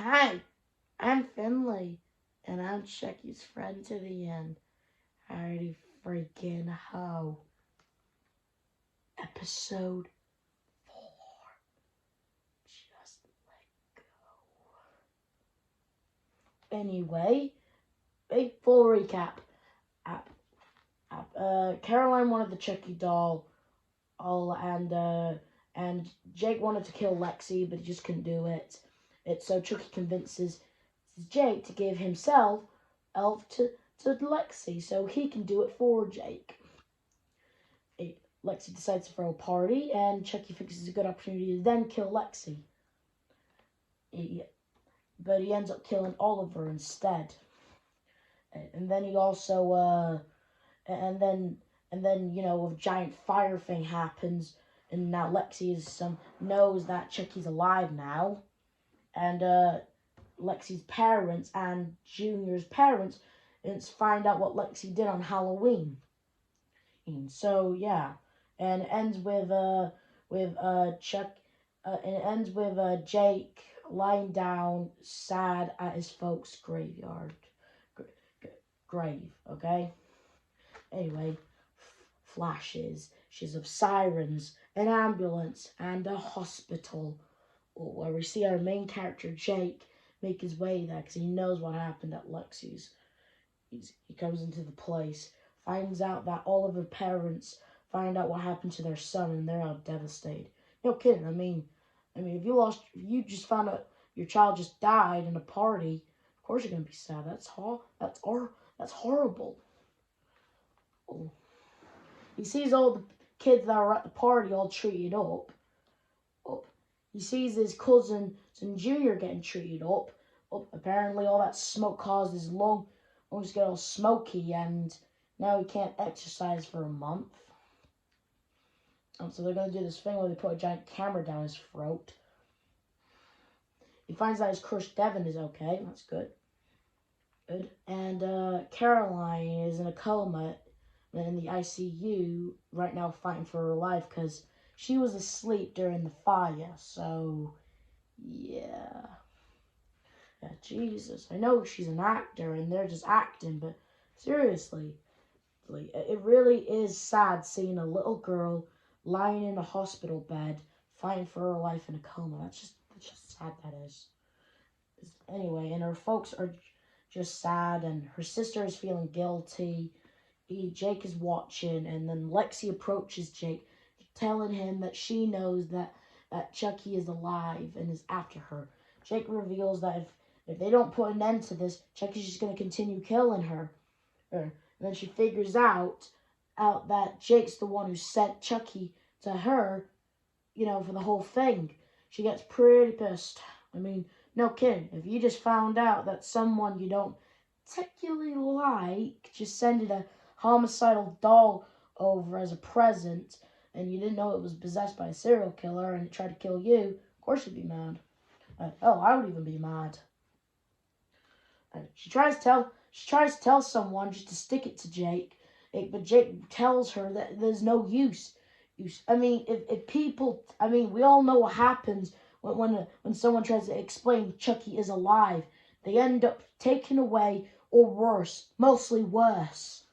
Hi, I'm Finley, and I'm Chucky's friend to the end. Alrighty, freaking ho. Episode 4. Just let go. Anyway, a full recap. Caroline wanted the Chucky doll, and Jake wanted to kill Lexi, but he just couldn't do it. So Chucky convinces Jake to give himself Elf to Lexi so he can do it for Jake. Lexi decides to throw a party, and Chucky thinks it's a good opportunity to then kill Lexi. But he ends up killing Oliver instead. And then he also, and then a giant fire thing happens, and now Lexi knows that Chucky's alive now, and Lexi's parents and Junior's parents find out what Lexi did on Halloween. And so yeah, and it ends with Jake lying down sad at his folks' grave. Okay. Anyway, flashes of sirens, an ambulance, and a hospital, where we see our main character Jake make his way there because he knows what happened at Lexi's. He comes into the place, finds out that all of her parents find out what happened to their son, and they're all devastated. No kidding. I mean, if you just found out your child just died in a party, of course you're gonna be sad. That's horrible. Oh. He sees all the kids that are at the party all treated up. He sees his cousin and Junior getting treated up. Apparently all that smoke caused his lungs to get all smoky, and now he can't exercise for a month. So they're going to do this thing where they put a giant camera down his throat. He finds out his crush Devin is okay. That's good. And Caroline is in a coma in the ICU right now, fighting for her life because she was asleep during the fire. So, yeah. Jesus. I know she's an actor and they're just acting, but seriously, it really is sad seeing a little girl lying in a hospital bed fighting for her life in a coma. That's just sad, that is. Anyway, and her folks are just sad, and her sister is feeling guilty. Jake is watching, and then Lexi approaches Jake, telling him that she knows that Chucky is alive and is after her. Jake reveals that if they don't put an end to this, Chucky's just going to continue killing her. And then she figures out that Jake's the one who sent Chucky to her, for the whole thing. She gets pretty pissed. I mean, no kidding. If you just found out that someone you don't particularly like just sending a homicidal doll over as a present, and you didn't know it was possessed by a serial killer and it tried to kill you, of course you'd be mad. I would even be mad. She tries to tell someone just to stick it to Jake, but Jake tells her that there's no use. I mean, if people, we all know what happens when someone tries to explain Chucky is alive. They end up taken away, or worse, mostly worse.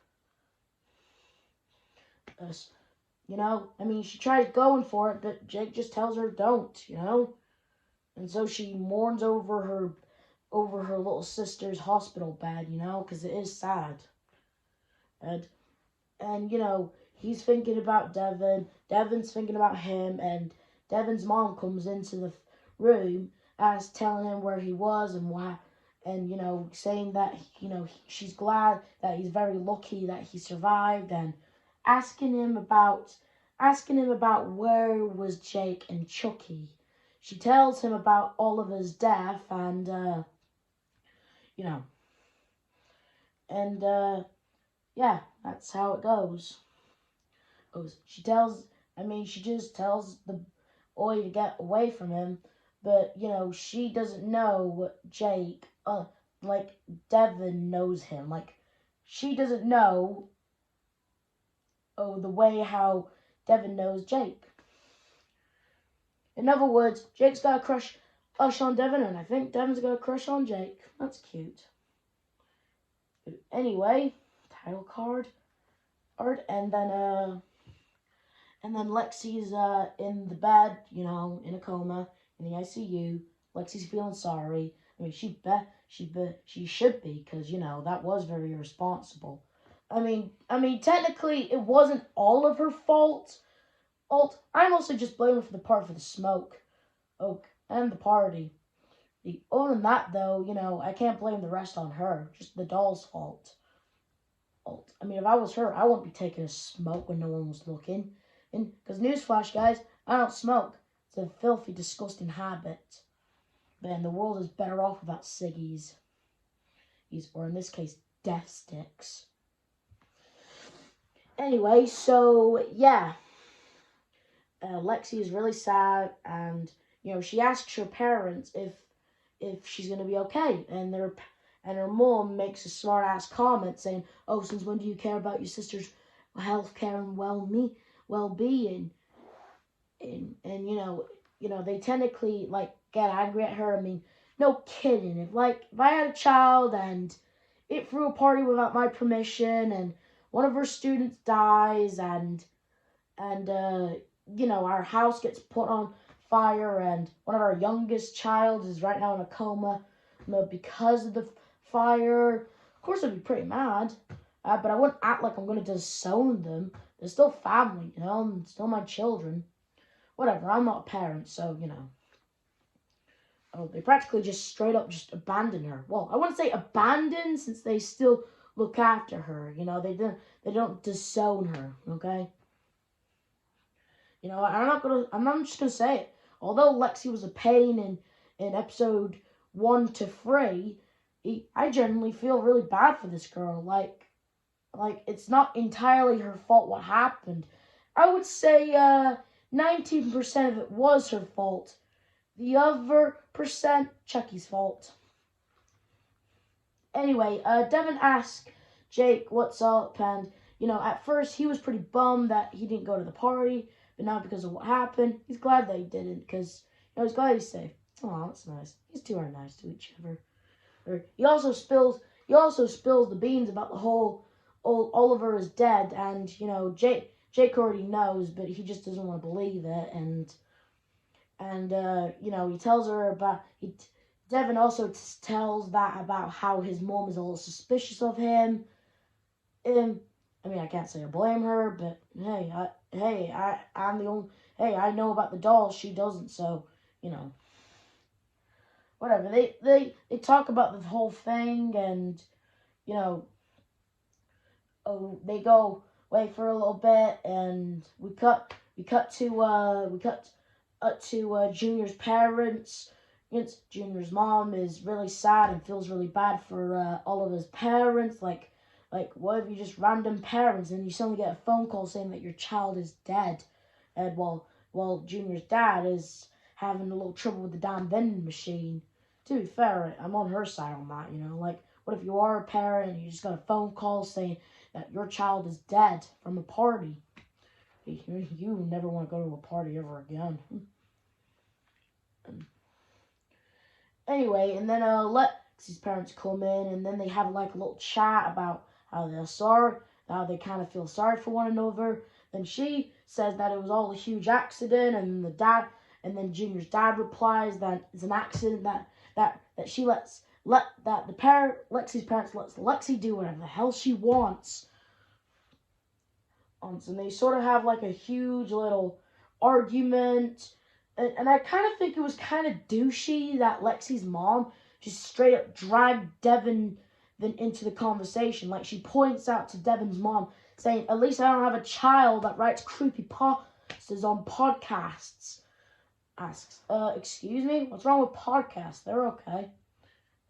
She tries going for it, but Jake just tells her don't, And so she mourns over her little sister's hospital bed, because it is sad. And he's thinking about Devin, Devin's thinking about him, and Devin's mom comes into the room, telling him where he was and why, and, saying that, she's glad that he's very lucky that he survived, and asking him about where was Jake and Chucky. She tells him about Oliver's death, and, yeah, that's how it goes. She just tells the boy to get away from him, but, she doesn't know Jake, Devin knows him. She doesn't know, the way how Devin knows Jake. In other words, Jake's got a crush Sean Devon, and I think Devon's got a crush on Jake. That's cute. Anyway, title card, art, and then Lexi's in the bed, in a coma in the ICU. Lexi's feeling sorry. I mean, she should be, because that was very irresponsible. I mean, technically, it wasn't all of her fault. I mostly just blame her for the smoke, and the party. Other than that, though, I can't blame the rest on her. Just the doll's fault. I mean, if I was her, I wouldn't be taking a smoke when no one was looking. And because newsflash, guys, I don't smoke. It's a filthy, disgusting habit. Man, the world is better off without ciggies. Or in this case, death sticks. Anyway, so yeah. Lexi is really sad, and she asks her parents if she's gonna be okay, and her mom makes a smart ass comment saying, "Oh, since when do you care about your sister's health care and well-being?" And they technically get angry at her. I mean, no kidding. If I had a child and it threw a party without my permission, and one of her students dies, and our house gets put on fire, and one of our youngest child is right now in a coma because of the fire, of course I'd be pretty mad. But I wouldn't act like I'm going to disown them. They're still family, and still my children. Whatever, I'm not a parent, so, Oh, they practically just straight up just abandon her. Well, I wouldn't say abandon, since they still look after her. They don't disown her, okay? I'm just gonna say it. Although Lexi was a pain in episode 1 to 3, I generally feel really bad for this girl. Like it's not entirely her fault what happened. I would say 19% of it was her fault. The other percent, Chucky's fault. Anyway, Devin asked Jake what's up, and at first he was pretty bummed that he didn't go to the party. But now, because of what happened, he's glad that he didn't, because he's glad he's safe. Oh, that's nice. These two are nice to each other. He also spills the beans about the whole Oliver is dead, and Jake already knows, but he just doesn't want to believe it, and he tells her about Devin also tells that about how his mom is a little suspicious of him. I mean, I can't say I blame her, but I'm the only. Hey, I know about the doll. She doesn't, so whatever. They talk about the whole thing, and they go away for a little bit, and we cut to Junior's parents. Junior's mom is really sad and feels really bad for all of his parents. Like, what if you just random parents and you suddenly get a phone call saying that your child is dead? And while Junior's dad is having a little trouble with the damn vending machine. To be fair, I'm on her side on that, what if you are a parent and you just got a phone call saying that your child is dead from a party? You never want to go to a party ever again. Anyway, and then Lexi's parents come in, and then they have a little chat about how they kind of feel sorry for one another. Then she says that it was all a huge accident, and then Junior's dad replies that it's an accident that Lexi's parents lets Lexi do whatever the hell she wants. And they sort of have a huge little argument. And I kind of think it was kind of douchey that Lexi's mom just straight up dragged Devin into the conversation. She points out to Devin's mom, saying, "At least I don't have a child that writes creepy pastas on podcasts." Asks, excuse me? What's wrong with podcasts? They're okay.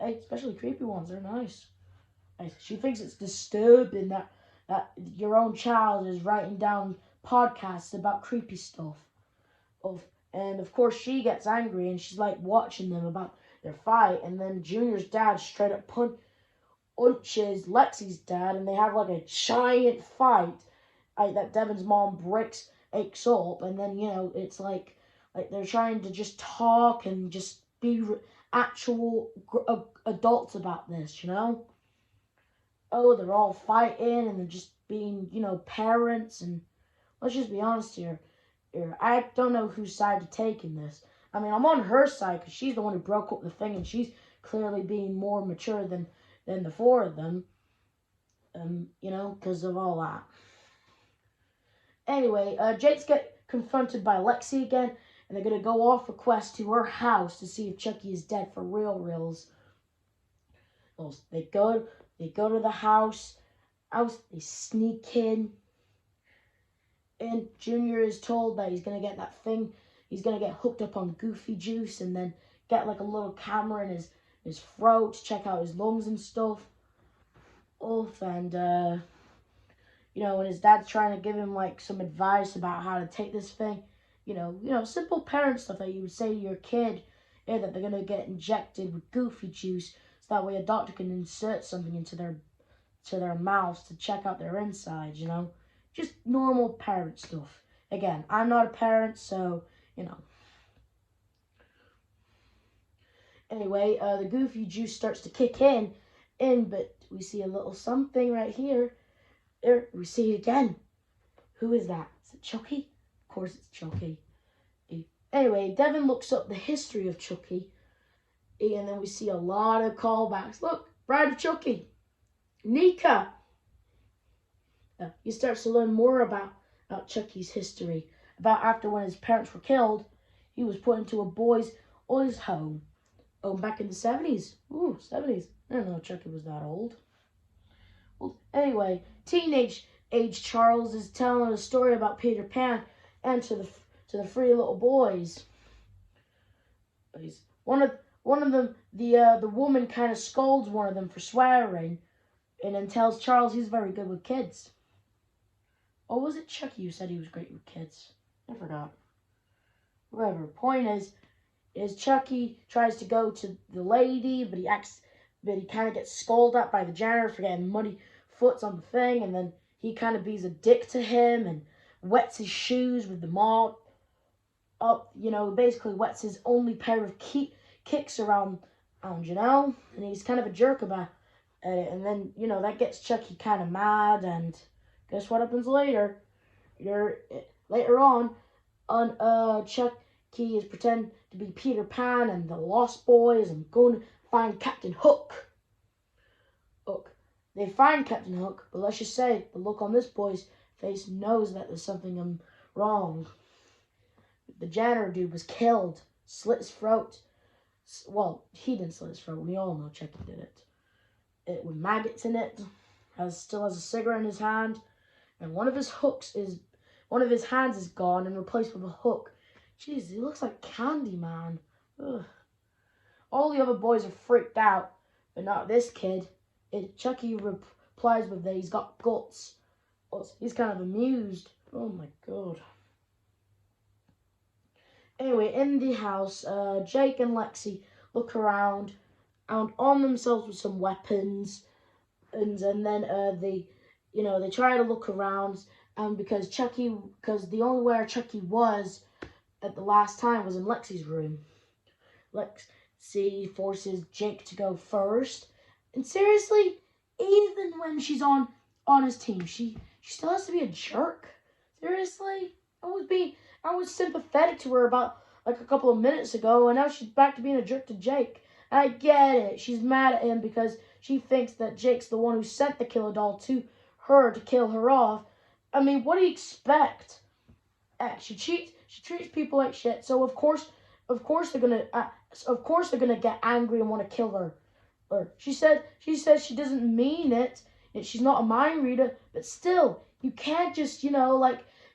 Hey, especially creepy ones. They're nice. She thinks it's disturbing that your own child is writing down podcasts about creepy stuff. And of course she gets angry, and she's watching them about their fight, and then Junior's dad straight up punches Lexi's dad, and they have a giant fight that Devin's mom aches up, and then it's they're trying to just talk and just be actual adults about this, you know? Oh, they're all fighting and they're just being, parents. And let's just be honest here. I don't know whose side to take in this. I mean, I'm on her side because she's the one who broke up the thing and she's clearly being more mature than the four of them. Because of all that. Anyway, Jake's get confronted by Lexi again, and they're gonna go off a quest to her house to see if Chucky is dead for reals. They go to the house. They sneak in, and Junior is told that he's gonna get that thing. He's gonna get hooked up on Goofy Juice, and then get like a little camera in his throat to check out his lungs and stuff. And his dad's trying to give him like some advice about how to take this thing. Simple parent stuff that you would say to your kid, that they're gonna get injected with Goofy Juice, so that way a doctor can insert something into their mouths to check out their insides. Just normal parent stuff. Again, I'm not a parent, so Anyway, the Goofy Juice starts to kick in, but we see a little something right here. There, we see it again. Who is that? Is it Chucky? Of course it's Chucky. Anyway, Devin looks up the history of Chucky, and then we see a lot of callbacks. Look, Bride of Chucky, Nika. He starts to learn more about Chucky's history. About after when his parents were killed, he was put into a boys' home. Back in the 70s. Ooh, 70s. I didn't know Chucky was that old. Well, anyway, teenage Charles is telling a story about Peter Pan and to the three little boys. One of them, the woman kind of scolds one of them for swearing, and then tells Charles he's very good with kids. Or was it Chucky who said he was great with kids? I forgot. Whatever. Point is Chucky tries to go to the lady, but he kind of gets scolded at by the janitor for getting muddy foots on the thing, and then he kind of bees a dick to him and wets his shoes with the mop up, basically wets his only pair of kicks around, and he's kind of a jerk about it, and then, that gets Chucky kind of mad, and guess what happens later? Later on, Chucky is pretending to be Peter Pan and the Lost Boys and going to find Captain Hook. They find Captain Hook, but let's just say the look on this boy's face knows that there's something wrong. The janitor dude was killed, slit his throat. Well, he didn't slit his throat. We all know Chucky did it. With maggots in it. Still has a cigarette in his hand, and one of his hands is gone and replaced with a hook. Jeez, he looks like Candyman. Ugh. All the other boys are freaked out, but not this kid. Chucky replies with that he's got guts. He's kind of amused. Oh my god. Anyway, in the house, Jake and Lexi look around and arm themselves with some weapons, and then they try to look around, because the only where Chucky was at the last time was in Lexi's room. Lexi forces Jake to go first. And seriously, even when she's on his team, she still has to be a jerk. Seriously? I was sympathetic to her about like a couple of minutes ago, and now she's back to being a jerk to Jake. I get it. She's mad at him because she thinks that Jake's the one who sent the killer doll to her to kill her off. I mean, what do you expect? She treats people like shit, so of course they're gonna get angry and want to kill her. She says she doesn't mean it. She's not a mind reader, but still, you can't just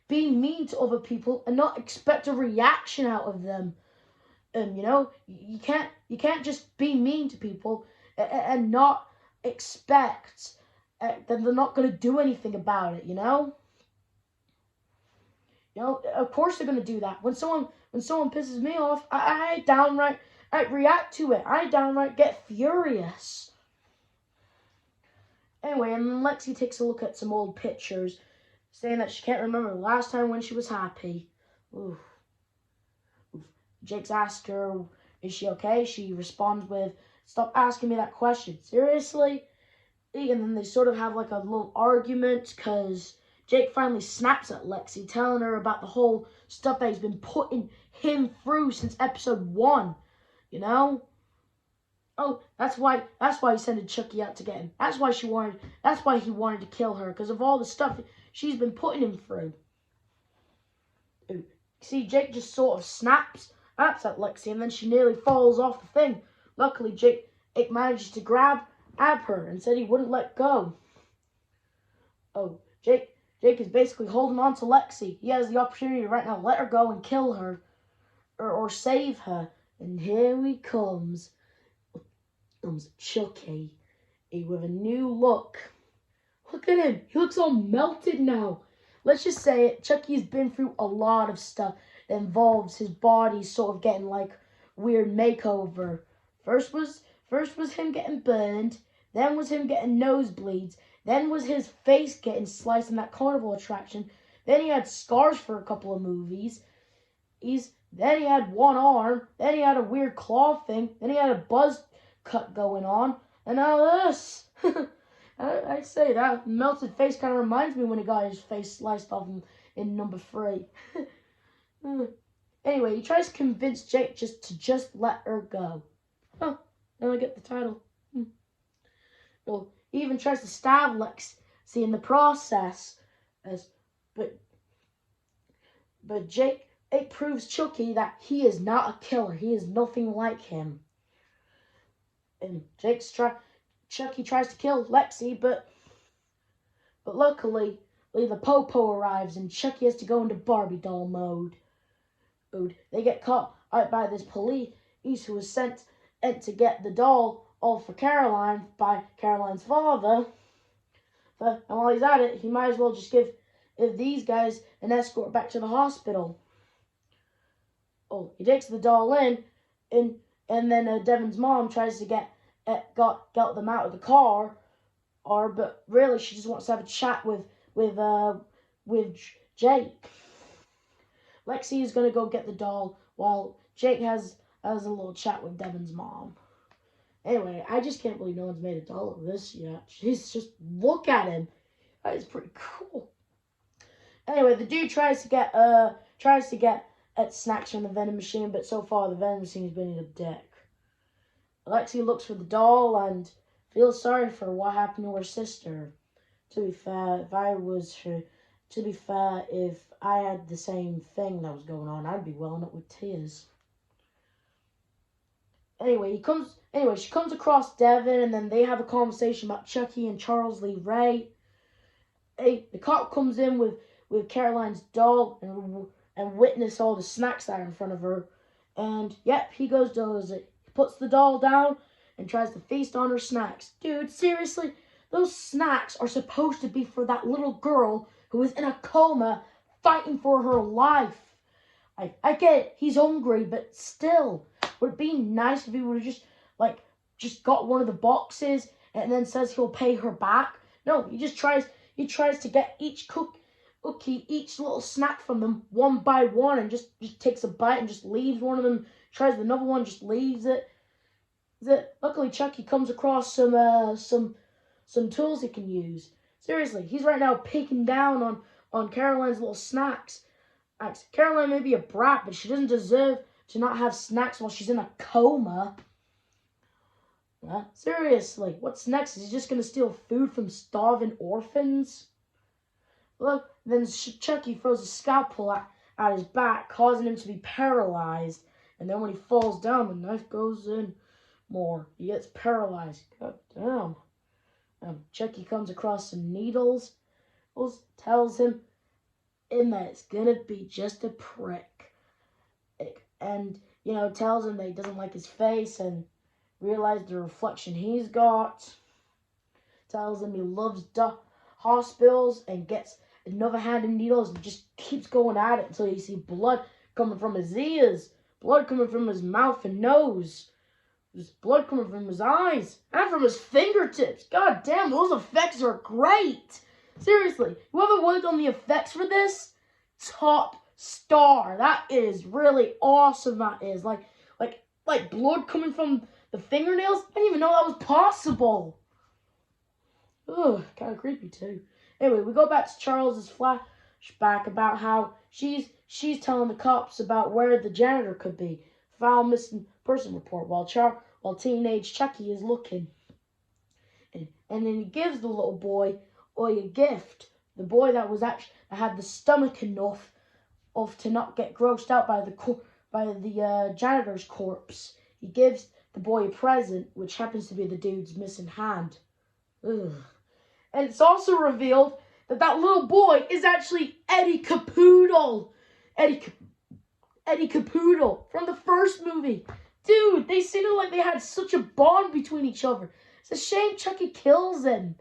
be mean to other people and not expect a reaction out of them. You can't just be mean to people and not expect that they're not gonna do anything about it. Of course they're gonna do that. When someone pisses me off, I downright react to it. I downright get furious. Anyway, and then Lexi takes a look at some old pictures, saying that she can't remember the last time when she was happy. Oof. Jake's asked her Is she okay? She responds with, stop asking me that question. Seriously? And then they sort of have like a little argument because Jake finally snaps at Lexi, telling her about the whole stuff that he's been putting him through since episode 1. You know? Oh, that's why he sent Chucky out to get him. That's why he wanted to kill her, because of all the stuff she's been putting him through. See, Jake just sort of snaps at Lexi, and then she nearly falls off the thing. Luckily, Jake manages to grab her and said he wouldn't let go. Oh, Jake is basically holding on to Lexi. He has the opportunity right now to let her go and kill her, or save her. And here he comes Chucky, with a new look. Look at him. He looks all melted now. Let's just say it. Chucky's been through a lot of stuff that involves his body sort of getting like weird makeover. First was him getting burned. Then was him getting nosebleeds. Then was his face getting sliced in that carnival attraction. Then he had scars for a couple of movies. Then he had one arm. Then he had a weird claw thing. Then he had a buzz cut going on. And now this. I say that melted face kind of reminds me when he got his face sliced off in number 3. Anyway, he tries to convince Jake to let her go. Huh, now I get the title. Well, he even tries to stab Lexi in the process. But Jake, it proves Chucky that he is not a killer. He is nothing like him. And Chucky tries to kill Lexi, but luckily, the Popo arrives and Chucky has to go into Barbie doll mode. They get caught out by this police who was sent to get the doll all for Caroline by Caroline's father. And while he's at it, he might as well just give these guys an escort back to the hospital. He takes the doll in, and then Devin's mom tries to get them out of the car, but really she just wants to have a chat with Jake. Lexi is gonna go get the doll while Jake has a little chat with Devin's mom. Anyway, I just can't believe no one's made a doll of this yet. Just look at him. That is pretty cool. Anyway, the dude tries to get at snacks from the vending machine, but so far the vending machine's been in a dick. Lexi looks for the doll and feels sorry for what happened to her sister. To be fair, if I had the same thing that was going on, I'd be welling up with tears. Anyway, she comes across Devin, and then they have a conversation about Chucky and Charles Lee Ray. The cop comes in with Caroline's doll and witness all the snacks that are in front of her. And yep, he does it. He puts the doll down and tries to feast on her snacks. Dude, seriously, those snacks are supposed to be for that little girl who is in a coma fighting for her life. I get it, he's hungry, but still, would it be nice if he would have just got one of the boxes and then says he'll pay her back? No, he tries to get each each little snack from them one by one, and just takes a bite and just leaves one of them, tries another one, just leaves it. Luckily, Chucky comes across some tools he can use. Seriously, he's right now picking down on Caroline's little snacks. Caroline may be a brat, but she doesn't deserve to not have snacks while she's in a coma. Seriously, what's next? Is he just going to steal food from starving orphans? Look, then Chucky throws a scalpel at his back, causing him to be paralyzed. And then when he falls down, the knife goes in more. He gets paralyzed. God damn. Chucky comes across some needles. Tells him that it's going to be just a prick. And, tells him that he doesn't like his face and realizes the reflection he's got. Tells him he loves hospitals and gets another hand of needles and just keeps going at it until you see blood coming from his ears, blood coming from his mouth and nose, there's blood coming from his eyes and from his fingertips. God damn, those effects are great. Seriously, whoever worked on the effects for this, top star. That is really awesome. That is like like blood coming from the fingernails. I didn't even know that was possible. Ugh, kind of creepy too. Anyway, we go back to Charles's flashback about how she's telling the cops about where the janitor could be. File missing person report while teenage Chucky is looking. And then he gives the little boy a gift. The boy that had the stomach enough to not get grossed out by the janitor's corpse. He gives the boy a present, which happens to be the dude's missing hand. Ugh. And it's also revealed that little boy is actually Eddie Capoodle. Eddie Capoodle from the first movie. Dude, they seemed like they had such a bond between each other. It's a shame Chucky kills him.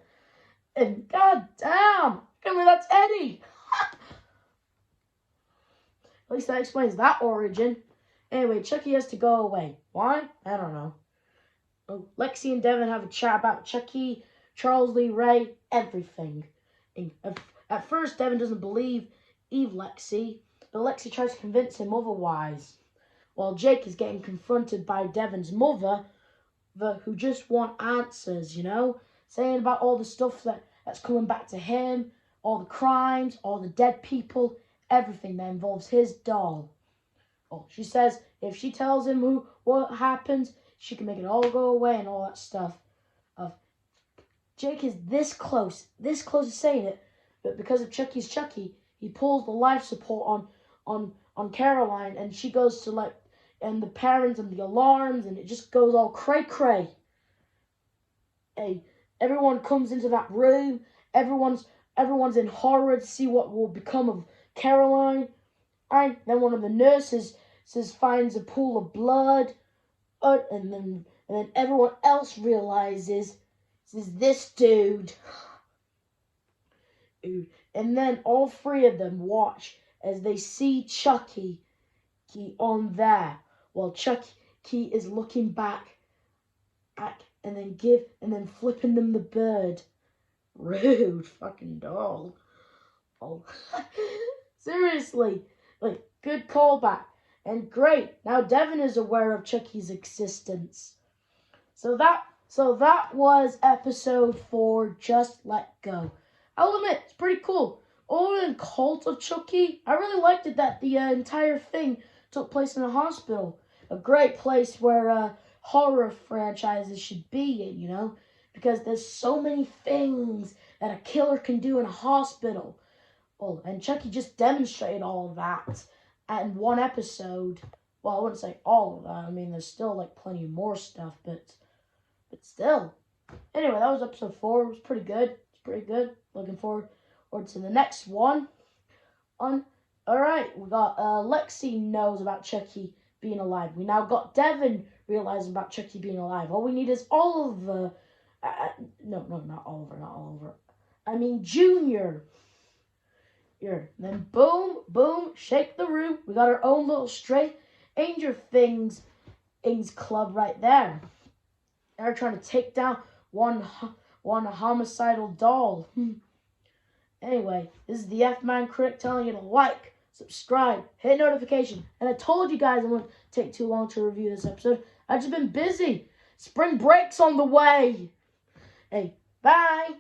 And god damn, I mean, that's Eddie. At least that explains that origin. Anyway, Chucky has to go away. Why? I don't know. Oh, Lexi and Devin have a chat about Chucky, Charles Lee Ray, everything. And at first, Devin doesn't believe Lexi, but Lexi tries to convince him otherwise. While Jake is getting confronted by Devin's mother, who just want answers, saying about all the stuff that's coming back to him, all the crimes, all the dead people, everything that involves his doll. Oh, she says if she tells him what happens, she can make it all go away and all that stuff. Jake is this close to saying it, but because of Chucky's Chucky, he pulls the life support on Caroline, and she goes to and the parents and the alarms, and it just goes all cray. Hey, everyone comes into that room. Everyone's in horror to see what will become of Caroline. And then one of the nurses finds a pool of blood, and then everyone else realizes this dude. And then all three of them watch as they see Chucky on there, while Chucky is looking back and then flipping them the bird. Rude fucking doll. Oh, seriously, good callback. And great, now Devin is aware of Chucky's existence. So that was episode 4, Just Let Go. I'll admit, it's pretty cool. Other than Cult of Chucky, I really liked it that the entire thing took place in a hospital. A great place where horror franchises should be in, because there's so many things that a killer can do in a hospital. Well, and Chucky just demonstrated all of that in one episode. Well, I wouldn't say all of that. I mean, there's still plenty more stuff, but still. Anyway, that was episode 4. It was pretty good. Looking forward to the next one. Alright, we got Lexi knows about Chucky being alive. We now got Devin realizing about Chucky being alive. All we need is Oliver. No, not Oliver. I mean Junior. Then boom, shake the room. We got our own little Stranger Things club right there. They're trying to take down one homicidal doll. Anyway, this is the F-Man Critic telling you to like, subscribe, hit notification. And I told you guys it wouldn't take too long to review this episode. I've just been busy. Spring break's on the way. Hey, bye.